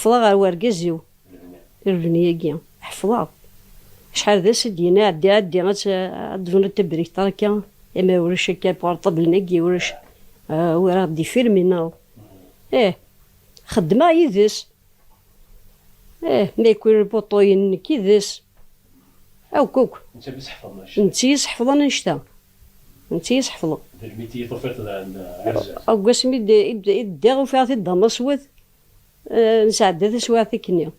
حفظها غير ورقازيو البنية حفظها شحال ذا سدينا عدي غتدفن التبريك تركا اما ورش هكا بورطابل ناكي ورش وراه دي فيلمينا خدمة يدس ما يكون البوطوين كيدس او كوك انت بس حفظنا نتيس حفظنا نشتا نتيس حفظنا الميتي طفيت عند عرجات او قسمي يدي وفيها الضما سوات نساعد هذا سوات كنيا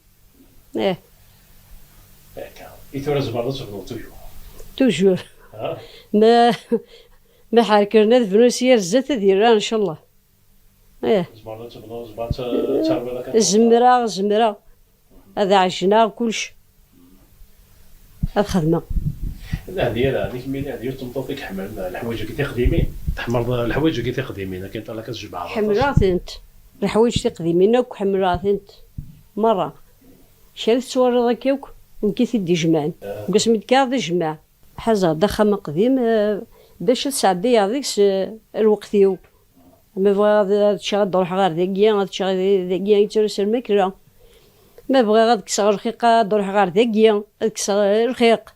هكا يثور زبر تفضل توجور ما حركرنا الفلوسية الزات ديالها ان شاء الله زبر تفضل زبر تربي لك زمرة هذا عشنا كلش هاد خدمة هذيك ملي هذه تنطيك حمل الحوايج كي تقديمين تحمر الحوايج كي تقديمين كاين طلع كتجمع حمرات انت الحوايج تقديمين وك حمرات انت مرة شالت صور هكاك يمكن تدي جمعن قسم كاع جمع حاجة ضخمة قديم باش تسعدي هذيك الوقت يو ما بغا تشغل نروح غير داكيا تشغل داكيا يترس الماكلة ما بغا غاد كسر رقيقة نروح غير داكيا كسر رقيق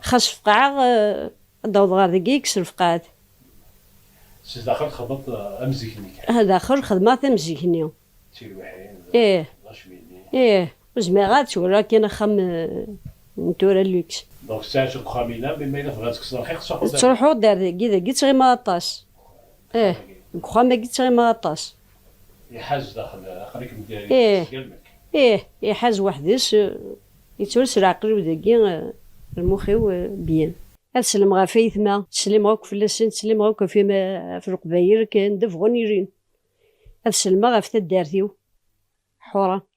خاص فقاعة دوض غير داكيا يكسر فقاعات سي داخل خدمت امزيكني هذا اخر خدمة امزيكني تيلوحين وزميغات ولا كاين خم نتورا اللوكس دونك تعيش الخامينه بما الا بغات تكسر رقيق تروحو دار داكي تغي ماطاس الخامة كي تغي ماطاس يحاز داخل خليك مدير قلبك يحاز وحدس يتورس العقل وداكي المخيو بيان تسلم غا فايثما تسلم غاك في اللسان تسلم غاك في القبايل كان دفغون يرين تسلم غا في تدارتيو حورة